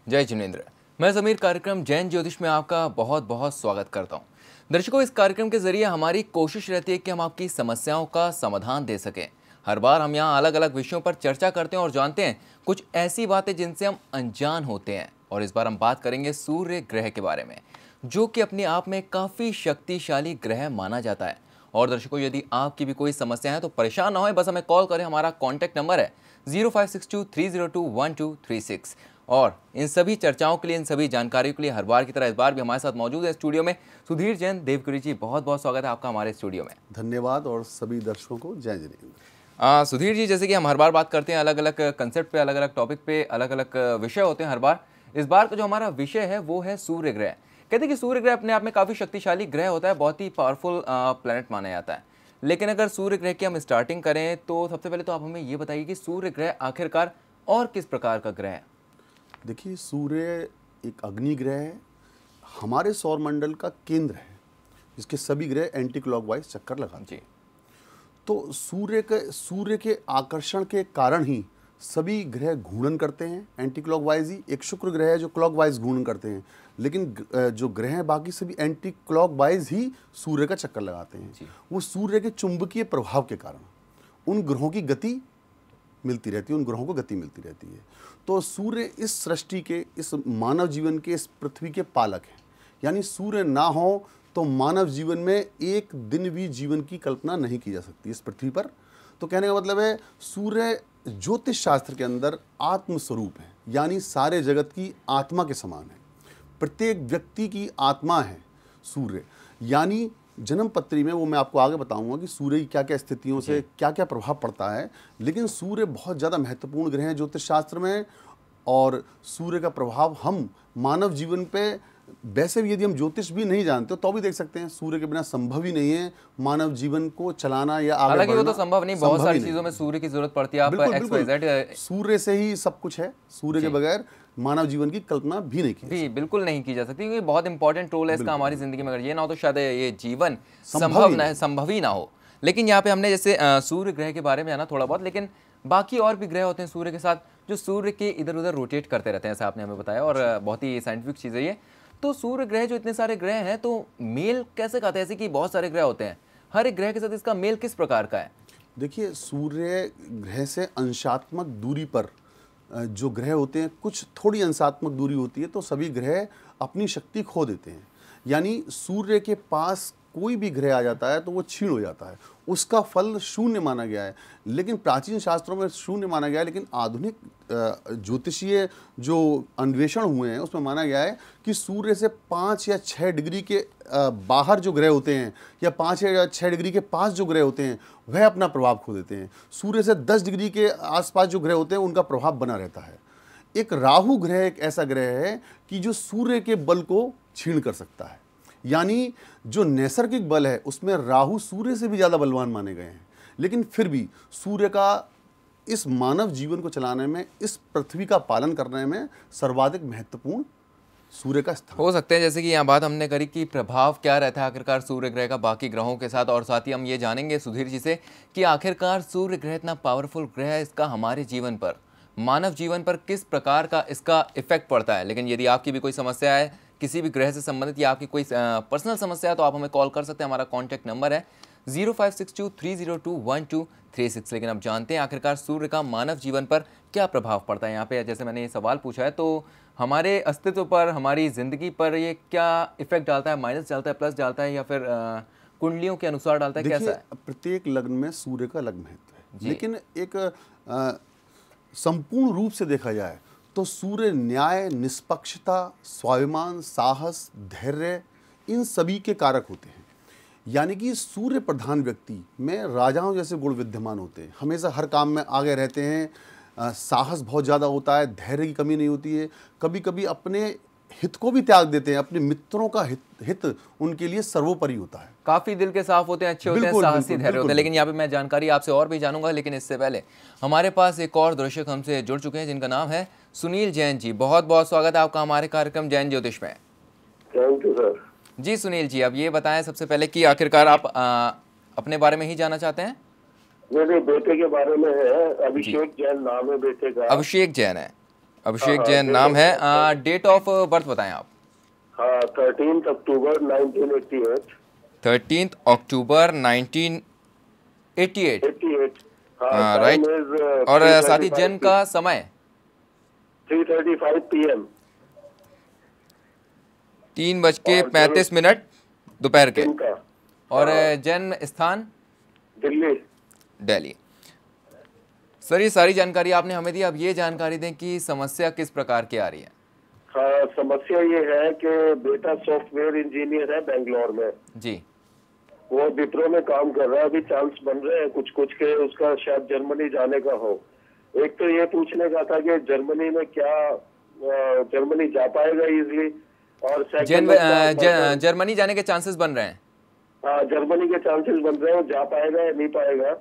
जय जिनेन्द्र। मैं ज़मीर कार्यक्रम जैन ज्योतिष में आपका बहुत बहुत स्वागत करता हूं। दर्शकों, इस कार्यक्रम के जरिए हमारी कोशिश रहती है कि हम आपकी समस्याओं का समाधान दे सकें। हर बार हम यहां अलग अलग विषयों पर चर्चा करते हैं और जानते हैं कुछ ऐसी बातें जिनसे हम अनजान होते हैं। और इस बार हम बात करेंगे सूर्य ग्रह के बारे में, जो कि अपने आप में काफ़ी शक्तिशाली ग्रह माना जाता है। और दर्शकों, यदि आपकी भी कोई समस्या है तो परेशान ना हों, बस हमें कॉल करें। हमारा कॉन्टैक्ट नंबर है 0562302136। और इन सभी चर्चाओं के लिए, इन सभी जानकारियों के लिए हर बार की तरह इस बार भी हमारे साथ मौजूद है स्टूडियो में सुधीर जैन। देवगिरी जी, बहुत बहुत स्वागत है आपका हमारे स्टूडियो में। धन्यवाद और सभी दर्शकों को जय जिनेन्द्र। सुधीर जी, जैसे कि हम हर बार बात करते हैं अलग अलग कंसेप्ट पे, अलग अलग टॉपिक पे, अलग अलग विषय होते हैं हर बार। इस बार का जो हमारा विषय है वो है सूर्य ग्रह। कहते हैं कि सूर्य ग्रह अपने आप में काफ़ी शक्तिशाली ग्रह होता है, बहुत ही पावरफुल प्लैनेट माना जाता है। लेकिन अगर सूर्य ग्रह की हम स्टार्टिंग करें तो सबसे पहले तो आप हमें ये बताइए कि सूर्य ग्रह आखिरकार और किस प्रकार का ग्रह है। देखिए, सूर्य एक अग्नि ग्रह है, हमारे सौर मंडल का केंद्र है, जिसके सभी ग्रह एंटी क्लॉकवाइज चक्कर लगाते हैं। तो सूर्य के आकर्षण के कारण ही सभी ग्रह घूर्णन करते हैं एंटी क्लॉकवाइज ही। एक शुक्र ग्रह है जो क्लॉकवाइज घूर्णन करते हैं, लेकिन जो ग्रह हैं बाकी सभी एंटी क्लॉकवाइज ही सूर्य का चक्कर लगाते हैं। वो सूर्य के चुंबकीय प्रभाव के कारण उन ग्रहों की गति मिलती रहती है, उन ग्रहों को गति मिलती रहती है। तो सूर्य इस सृष्टि के, इस मानव जीवन के, इस पृथ्वी के पालक हैं। यानी सूर्य ना हो तो मानव जीवन में एक दिन भी जीवन की कल्पना नहीं की जा सकती इस पृथ्वी पर। तो कहने का मतलब है, सूर्य ज्योतिष शास्त्र के अंदर आत्म स्वरूप है, यानी सारे जगत की आत्मा के समान है। प्रत्येक व्यक्ति की आत्मा है सूर्य। यानी जन्म पत्री में, वो मैं आपको आगे बताऊंगा कि सूर्य की क्या क्या स्थितियों से क्या क्या प्रभाव पड़ता है। लेकिन सूर्य बहुत ज़्यादा महत्वपूर्ण ग्रह है ज्योतिष शास्त्र में, और सूर्य का प्रभाव हम मानव जीवन पे, वैसे भी यदि हम ज्योतिष भी नहीं जानते तो भी देख सकते हैं। सूर्य के बिना संभव ही नहीं है मानव जीवन को चलाना या आगे बढ़ना। हालांकि वो तो संभव नहीं, बहुत सारी चीज़ों में सूर्य की जरूरत पड़ती है। आप बिल्कुल, सूर्य से ही सब कुछ है। सूर्य के बगैर मानव जीवन की कल्पना भी नहीं की बिल्कुल नहीं की जा सकती, क्योंकि बहुत इंपॉर्टेंट रोल है इसका हमारी जिंदगी में। अगर ये ना हो तो शायद ये जीवन संभव ही ना हो। लेकिन यहाँ पे हमने जैसे सूर्य ग्रह के बारे में जाना थोड़ा बहुत, लेकिन बाकी और भी ग्रह होते हैं सूर्य के साथ जो सूर्य के इधर उधर रोटेट करते रहते हैं, ऐसा आपने हमें बताया, और बहुत ही साइंटिफिक चीज़ है ये। तो सूर्य ग्रह जो इतने सारे ग्रह हैं, तो मेल कैसे खाते हैं? ऐसे कि बहुत सारे ग्रह होते हैं, हर एक ग्रह के साथ इसका मेल किस प्रकार का है? देखिए, सूर्य ग्रह से अंशात्मक दूरी पर जो ग्रह होते हैं, कुछ थोड़ी अंशात्मक दूरी होती है तो सभी ग्रह अपनी शक्ति खो देते हैं। यानी सूर्य के पास कोई भी ग्रह आ जाता है तो वो क्षीण हो जाता है, उसका फल शून्य माना गया है। लेकिन प्राचीन शास्त्रों में शून्य माना गया है, लेकिन आधुनिक ज्योतिषीय जो अन्वेषण हुए हैं उसमें माना गया है कि सूर्य से 5 या 6 डिग्री के बाहर जो ग्रह होते हैं, या 5 या 6 डिग्री के पास जो ग्रह होते हैं, वह अपना प्रभाव खो देते हैं। सूर्य से 10 डिग्री के आसपास जो ग्रह होते हैं उनका प्रभाव बना रहता है। एक राहु ग्रह एक ऐसा ग्रह है कि जो सूर्य के बल को क्षीण कर सकता है। यानी जो नैसर्गिक बल है उसमें राहु सूर्य से भी ज़्यादा बलवान माने गए हैं। लेकिन फिर भी सूर्य का इस मानव जीवन को चलाने में, इस पृथ्वी का पालन करने में सर्वाधिक महत्वपूर्ण सूर्य का स्थान हो सकते हैं। जैसे कि यहाँ बात हमने करी कि प्रभाव क्या रहता है आखिरकार सूर्य ग्रह का बाकी ग्रहों के साथ, और साथ ही हम ये जानेंगे सुधीर जी से कि आखिरकार सूर्य ग्रह इतना पावरफुल ग्रह है, इसका हमारे जीवन पर, मानव जीवन पर किस प्रकार का इसका इफेक्ट पड़ता है। लेकिन यदि आपकी भी कोई समस्या है किसी भी ग्रह से संबंधित, या आपकी कोई पर्सनल समस्या है, तो आप हमें कॉल कर सकते हैं। हमारा कॉन्टैक्ट नंबर है 0562302136। लेकिन अब जानते हैं आखिरकार सूर्य का मानव जीवन पर क्या प्रभाव पड़ता है। यहाँ पे जैसे मैंने ये सवाल पूछा है, तो हमारे अस्तित्व पर, हमारी ज़िंदगी पर ये क्या इफेक्ट डालता है? माइनस डालता है, प्लस डालता है, या फिर कुंडलियों के अनुसार डालता है? कैसा है? प्रत्येक लग्न में सूर्य का अलग महत्व है, लेकिन एक संपूर्ण रूप से देखा जाए तो सूर्य न्याय, निष्पक्षता, स्वाभिमान, साहस, धैर्य, इन सभी के कारक होते हैं। यानी कि सूर्य प्रधान व्यक्ति में राजाओं जैसे गुण विद्यमान होते हैं, हमेशा हर काम में आगे रहते हैं, साहस बहुत ज़्यादा होता है, धैर्य की कमी नहीं होती है, कभी कभी अपने हित को भी त्याग देते हैं, अपने मित्रों का हित उनके लिए सर्वोपरि होता है। काफी दिल के साफ होते हैं, अच्छे होते हैं, साहसी धैर्य होते हैं। लेकिन यहाँ पे मैं जानकारी आपसे और भी जानूंगा, लेकिन इससे पहले हमारे पास एक और दर्शक हमसे जुड़ चुके हैं जिनका नाम है सुनील जैन जी। बहुत बहुत स्वागत है आपका हमारे कार्यक्रम जैन ज्योतिष में। Thank you sir. जी सुनील जी, अब ये बताएं सबसे पहले कि आखिरकार आप अपने बारे में ही जानना चाहते हैं? मेरे बेटे के बारे में है, अभिषेक जैन नाम है बेटे का। अभिषेक जैन है, अभिषेक हाँ, जैन date नाम of है। birth। डेट ऑफ बर्थ बताएं आप। हाँ, 13 अक्टूबर 1988। 13 अक्टूबर 1988। 88। हाँ, टाइम राइट। इज और साथ ही जन्म का समय 3:35 PM। 3:35 दोपहर के। दिन का। और हाँ, जन्म स्थान दिल्ली। दिल्ली। सर ये सारी जानकारी आपने हमें दी, अब ये जानकारी दें कि समस्या किस प्रकार की आ रही है। हाँ, समस्या ये है कि बेटा सॉफ्टवेयर इंजीनियर है बेंगलोर में। जी। वो विप्रो में काम कर रहा है। अभी चांस बन रहे हैं कुछ कुछ के उसका शायद जर्मनी जाने का हो। एक तो ये पूछने का था कि जर्मनी में क्या जर्मनी जा पाएगा इजिली, और सेकंड जर्मनी जाने के चांसेस बन रहे हैं। हाँ, जर्मनी के चांसेस बन रहे हैं, वो जा पाएगा या नहीं पाएगा,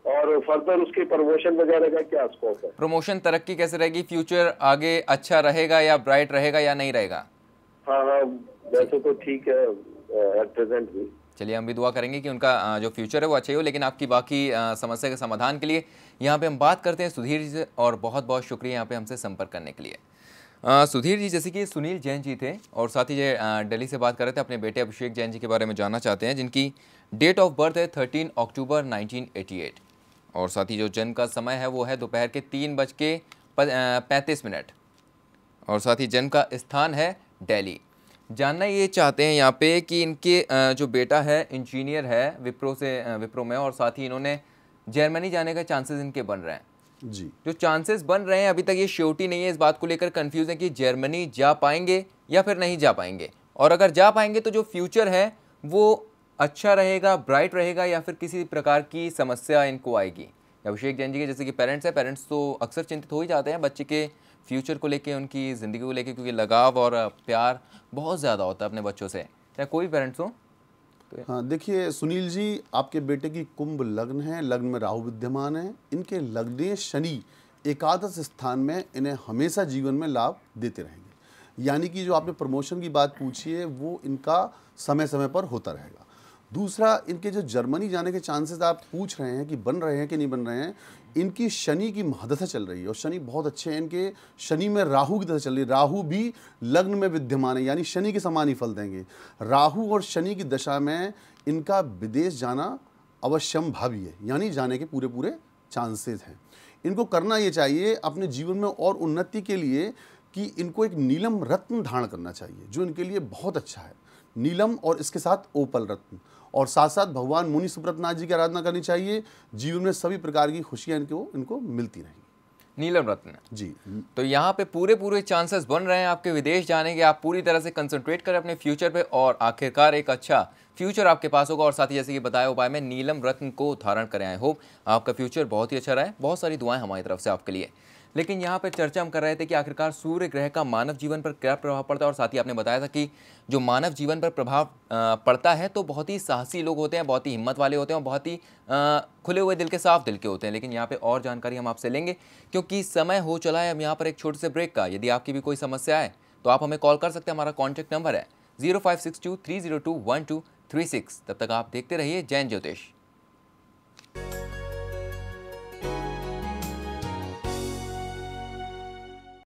और फर्दर उसकी प्रमोशन वगैरह का क्या स्कोप है। प्रमोशन तरक्की कैसे रहेगी, फ्यूचर आगे अच्छा रहेगा या ब्राइट रहेगा या नहीं रहेगा। हाँ हाँ, वैसे तो ठीक है एट प्रेजेंट भी। चलिए हम भी दुआ करेंगे कि उनका जो फ्यूचर है वो अच्छा ही हो। लेकिन आपकी बाकी समस्या के समाधान के लिए यहाँ पे हम बात करते हैं सुधीर जी से, और बहुत बहुत शुक्रिया यहाँ पे हमसे संपर्क करने के लिए। सुधीर जी, जैसे कि सुनील जैन जी थे और साथ ही ये दिल्ली से बात कर रहे थे, अपने बेटे अभिषेक जैन जी के बारे में जानना चाहते हैं, जिनकी डेट ऑफ बर्थ है 13 अक्टूबर 1988 और साथ ही जो जन्म का समय है वो है दोपहर के 3:35 और साथ ही जन्म का स्थान है दिल्ली। जानना ये चाहते हैं यहाँ पे कि इनके जो बेटा है इंजीनियर है विप्रो में, और साथ ही इन्होंने जर्मनी जाने का चांसेस इनके बन रहे हैं। जी, जो चांसेस बन रहे हैं अभी तक ये श्योरिटी नहीं है, इस बात को लेकर कंफ्यूज है कि जर्मनी जा पाएंगे या फिर नहीं जा पाएंगे, और अगर जा पाएंगे तो जो फ्यूचर है वो अच्छा रहेगा, ब्राइट रहेगा, या फिर किसी प्रकार की समस्या इनको आएगी। अभिषेक जैन जी के जैसे कि पेरेंट्स तो अक्सर चिंतित हो ही जाते हैं बच्चे के फ्यूचर को लेके, उनकी ज़िंदगी को लेके, क्योंकि लगाव और प्यार बहुत ज़्यादा होता है अपने बच्चों से, चाहे कोई पेरेंट्स हो। हाँ देखिए सुनील जी, आपके बेटे की कुंभ लग्न है, लग्न में राहु विद्यमान है, इनके लग्ने शनि एकादश स्थान में इन्हें हमेशा जीवन में लाभ देते रहेंगे। यानी कि जो आपने प्रमोशन की बात पूछी है वो इनका समय समय पर होता रहेगा। दूसरा, इनके जो जर्मनी जाने के चांसेस आप पूछ रहे हैं कि बन रहे हैं कि नहीं बन रहे हैं, इनकी शनि की महादशा चल रही है और शनि बहुत अच्छे हैं इनके। शनि में राहु की दशा चल रही है, राहु भी लग्न में विद्यमान है, यानी शनि के समान ही फल देंगे। राहु और शनि की दशा में इनका विदेश जाना अवश्यंभावी है, यानी जाने के पूरे पूरे चांसेस हैं। इनको करना ये चाहिए अपने जीवन में और उन्नति के लिए कि इनको एक नीलम रत्न धारण करना चाहिए, जो इनके लिए बहुत अच्छा है। नीलम और इसके साथ ओपल रत्न, और साथ साथ भगवान मुनि सुब्रतनाथ जी की आराधना करनी चाहिए। जीवन में सभी प्रकार की खुशियां इनको मिलती रहेंगी। नीलम रत्न जी। तो यहाँ पे पूरे चांसेस बन रहे हैं आपके विदेश जाने के। आप पूरी तरह से कंसंट्रेट करें अपने फ्यूचर पे और आखिरकार एक अच्छा फ्यूचर आपके पास होगा। और साथ ही जैसे कि बताया उपाय में नीलम रत्न को धारण करें। आई होप आपका फ्यूचर बहुत ही अच्छा रहे। बहुत सारी दुआएं हमारी तरफ से आपके लिए। लेकिन यहाँ पर चर्चा हम कर रहे थे कि आखिरकार सूर्य ग्रह का मानव जीवन पर क्या प्रभाव पड़ता है, और साथ ही आपने बताया था कि जो मानव जीवन पर प्रभाव पड़ता है तो बहुत ही साहसी लोग होते हैं, बहुत ही हिम्मत वाले होते हैं और बहुत ही खुले हुए दिल के, साफ दिल के होते हैं। लेकिन यहाँ पे और जानकारी हम आपसे लेंगे क्योंकि समय हो चला है हम यहाँ पर एक छोटे से ब्रेक का। यदि आपकी भी कोई समस्या है तो आप हमें कॉल कर सकते हैं। हमारा कॉन्टैक्ट नंबर है 0562 302 1236। तब तक आप देखते रहिए जैन ज्योतिष।